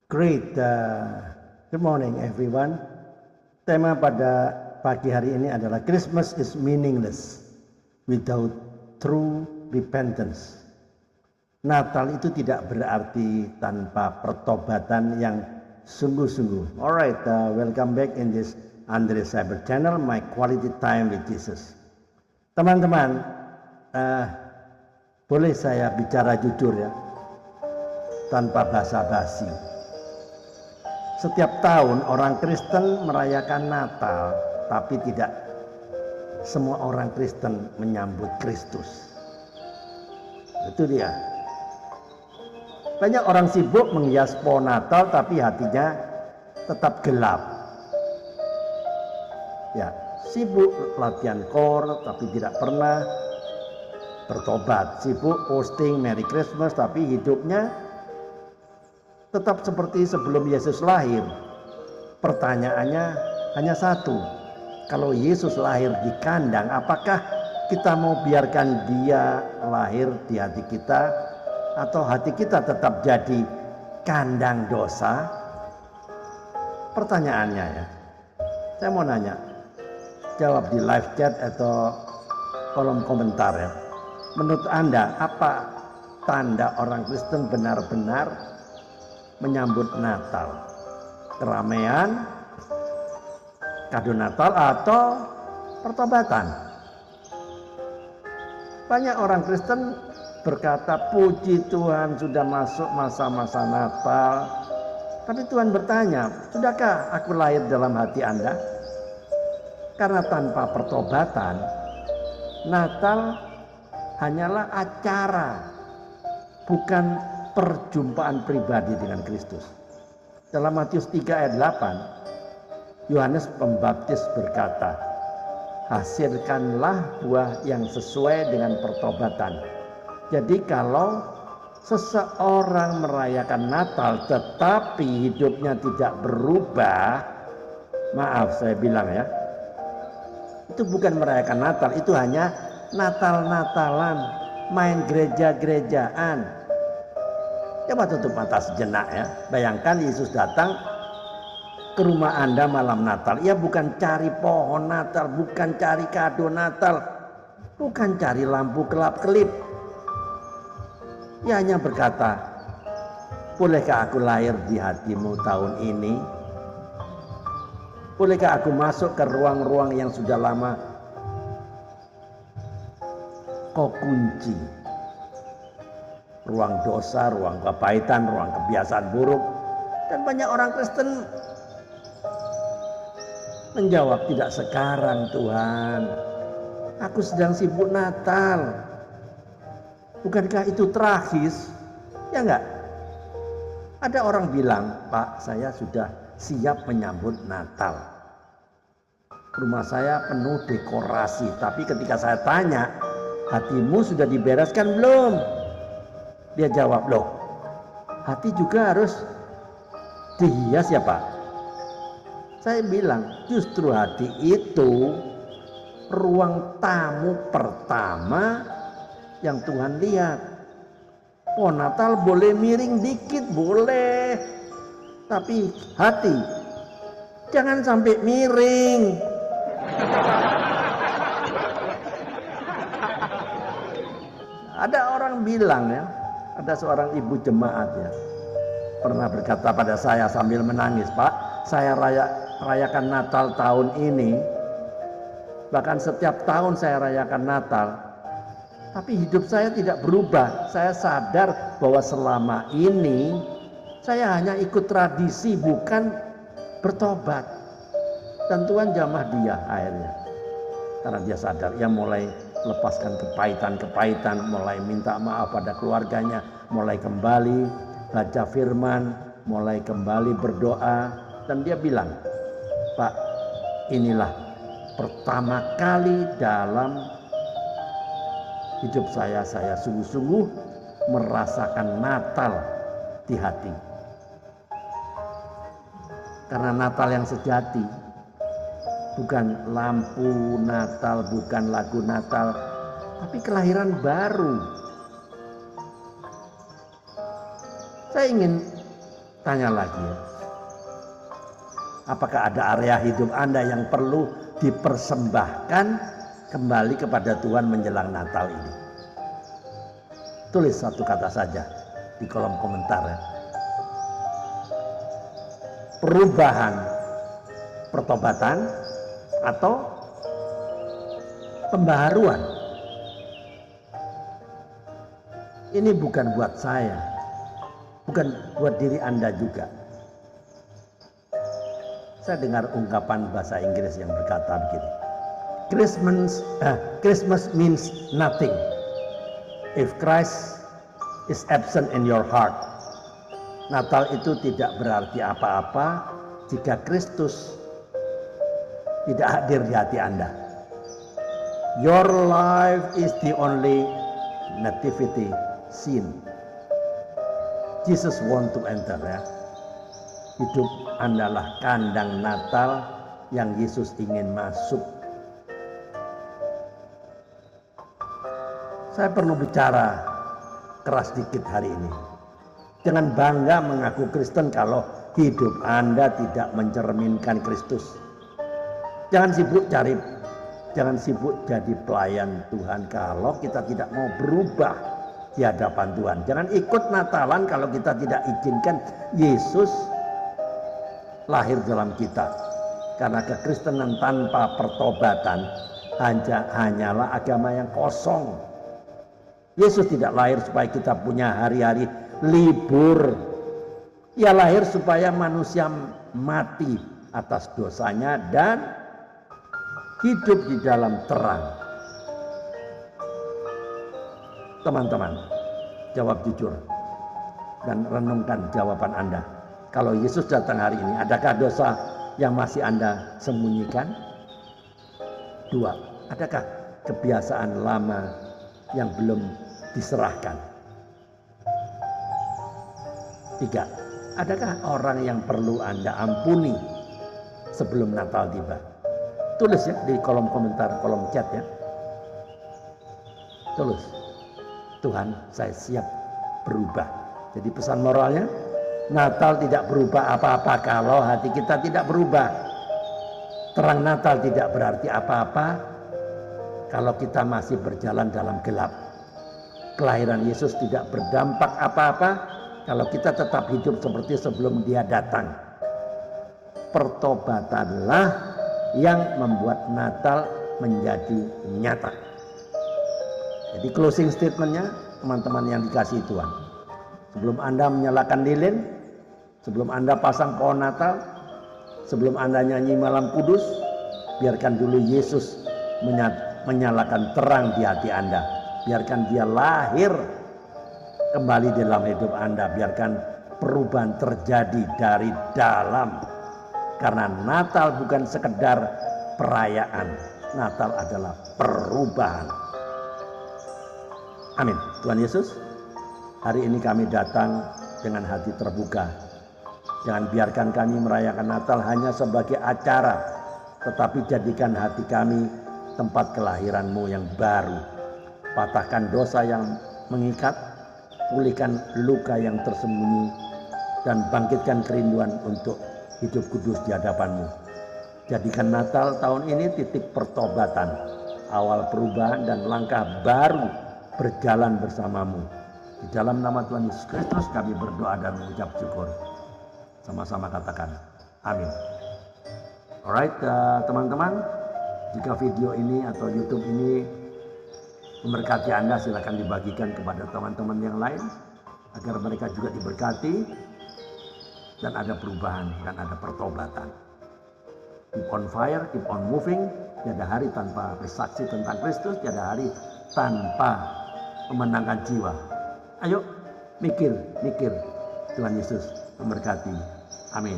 Great, good morning everyone. Tema pada pagi hari ini adalah Christmas is meaningless without true repentance. Natal itu tidak berarti tanpa pertobatan yang sungguh-sungguh. Alright, welcome back in this Andre Cyber Channel, my quality time with Jesus. Teman-teman, boleh saya bicara jujur ya, tanpa basa-basi. Setiap tahun orang Kristen merayakan Natal, tapi tidak semua orang Kristen menyambut Kristus. Itu dia. Banyak orang sibuk menghias pohon Natal, tapi hatinya tetap gelap. Ya, sibuk latihan kor, tapi tidak pernah bertobat. Sibuk posting Merry Christmas, tapi hidupnya tetap seperti sebelum Yesus lahir. Pertanyaannya hanya satu. Kalau Yesus lahir di kandang, apakah kita mau biarkan dia lahir di hati kita, atau hati kita tetap jadi kandang dosa? Pertanyaannya ya. Saya mau nanya. Jawab di live chat atau kolom komentar ya. Menurut Anda, apa tanda orang Kristen benar-benar menyambut Natal? Keramaian, kado Natal, atau pertobatan? Banyak orang Kristen berkata, puji Tuhan sudah masuk masa-masa Natal. Tapi Tuhan bertanya, sudahkah aku lahir dalam hati Anda? Karena tanpa pertobatan, Natal hanyalah acara, bukan perjumpaan pribadi dengan Kristus. Dalam Matius 3 ayat 8, Yohanes Pembaptis berkata, hasilkanlah buah yang sesuai dengan pertobatan. Jadi kalau seseorang merayakan Natal tetapi hidupnya tidak berubah, maaf saya bilang ya, itu bukan merayakan Natal, itu hanya Natal-Natalan, main gereja-gerejaan. Coba tutup mata sejenak ya. Bayangkan Yesus datang ke rumah Anda malam Natal. Ya bukan cari pohon Natal, bukan cari kado Natal, bukan cari lampu kelap-kelip. Ya hanya berkata, bolehkah aku lahir di hatimu tahun ini? Bolehkah aku masuk ke ruang-ruang yang sudah lama kau kunci? Ruang dosa, ruang kepahitan, ruang kebiasaan buruk. Dan banyak orang Kristen menjawab, tidak sekarang Tuhan, aku sedang sibuk Natal. Bukankah itu tragis? Ya enggak? Ada orang bilang, Pak, saya sudah siap menyambut Natal. Rumah saya penuh dekorasi, tapi ketika saya tanya, hatimu sudah dibereskan belum? Dia jawab, loh, hati juga harus dihias ya Pak. Saya bilang, justru hati itu ruang tamu pertama yang Tuhan lihat. Oh, Natal boleh miring dikit, boleh. Tapi hati, jangan sampai miring. Ada orang bilang ya, ada seorang ibu jemaat ya, pernah berkata pada saya sambil menangis, Pak, saya rayakan Natal tahun ini, bahkan setiap tahun saya rayakan Natal, tapi hidup saya tidak berubah. Saya sadar bahwa selama ini saya hanya ikut tradisi, bukan bertobat. Dan Tuhan jamah dia akhirnya, karena dia sadar, ia mulai lepaskan kepahitan, mulai minta maaf pada keluarganya, mulai kembali baca firman, mulai kembali berdoa. Dan dia bilang, Pak, inilah pertama kali dalam hidup saya sungguh-sungguh merasakan Natal di hati. Karena Natal yang sejati bukan lampu Natal, bukan lagu Natal, tapi kelahiran baru. Saya ingin tanya lagi ya. Apakah ada area hidup Anda yang perlu dipersembahkan kembali kepada Tuhan menjelang Natal ini? Tulis satu kata saja di kolom komentar ya. Perubahan, pertobatan, atau pembaharuan. Ini bukan buat saya, bukan buat diri Anda juga. Saya dengar ungkapan bahasa Inggris yang berkata begini, Christmas means nothing if Christ is absent in your heart. Natal itu tidak berarti apa-apa jika Kristus tidak hadir di hati Anda. Your life is the only nativity scene. Jesus want to enter ya. Hidup Anda lah kandang Natal yang Yesus ingin masuk. Saya perlu bicara keras dikit hari ini. Jangan bangga mengaku Kristen kalau hidup Anda tidak mencerminkan Kristus. Jangan sibuk jadi pelayan Tuhan kalau kita tidak mau berubah di hadapan Tuhan. Jangan ikut Natalan kalau kita tidak izinkan Yesus lahir dalam kita. Karena kekristenan tanpa pertobatan hanyalah agama yang kosong. Yesus tidak lahir supaya kita punya hari-hari libur. Ia lahir supaya manusia mati atas dosanya dan hidup di dalam terang. Teman-teman, jawab jujur dan renungkan jawaban Anda. Kalau Yesus datang hari ini, adakah dosa yang masih Anda sembunyikan? 2. Adakah kebiasaan lama yang belum diserahkan? 3. Adakah orang yang perlu Anda ampuni sebelum Natal tiba? Tulis ya di kolom komentar, kolom chat ya. Tulis. Tuhan, saya siap berubah. Jadi pesan moralnya, Natal tidak berubah apa-apa kalau hati kita tidak berubah. Terang Natal tidak berarti apa-apa kalau kita masih berjalan dalam gelap. Kelahiran Yesus tidak berdampak apa-apa kalau kita tetap hidup seperti sebelum Dia datang. Pertobatanlah yang membuat Natal menjadi nyata. Jadi closing statementnya, teman-teman yang dikasihi Tuhan, sebelum Anda menyalakan lilin, sebelum Anda pasang pohon Natal, sebelum Anda nyanyi malam kudus, biarkan dulu Yesus menyalakan terang di hati Anda. Biarkan Dia lahir kembali dalam hidup Anda. Biarkan perubahan terjadi dari dalam. Karena Natal bukan sekedar perayaan. Natal adalah perubahan. Amin. Tuhan Yesus, hari ini kami datang dengan hati terbuka. Jangan biarkan kami merayakan Natal hanya sebagai acara, tetapi jadikan hati kami tempat kelahiran-Mu yang baru. Patahkan dosa yang mengikat, pulihkan luka yang tersembunyi, dan bangkitkan kerinduan untuk hidup kudus di hadapan-Mu. Jadikan Natal tahun ini titik pertobatan, awal perubahan dan langkah baru berjalan bersama-Mu. Di dalam nama Tuhan Yesus Kristus kami berdoa dan mengucap syukur. Sama-sama katakan amin. Alright, teman-teman, jika video ini atau YouTube ini memberkati Anda, silakan dibagikan kepada teman-teman yang lain agar mereka juga diberkati dan ada perubahan dan ada pertobatan. Keep on fire, keep on moving. Tiada hari tanpa bersaksi tentang Kristus, tiada hari tanpa memenangkan jiwa. Ayo mikir. Tuhan Yesus memberkati. Amin.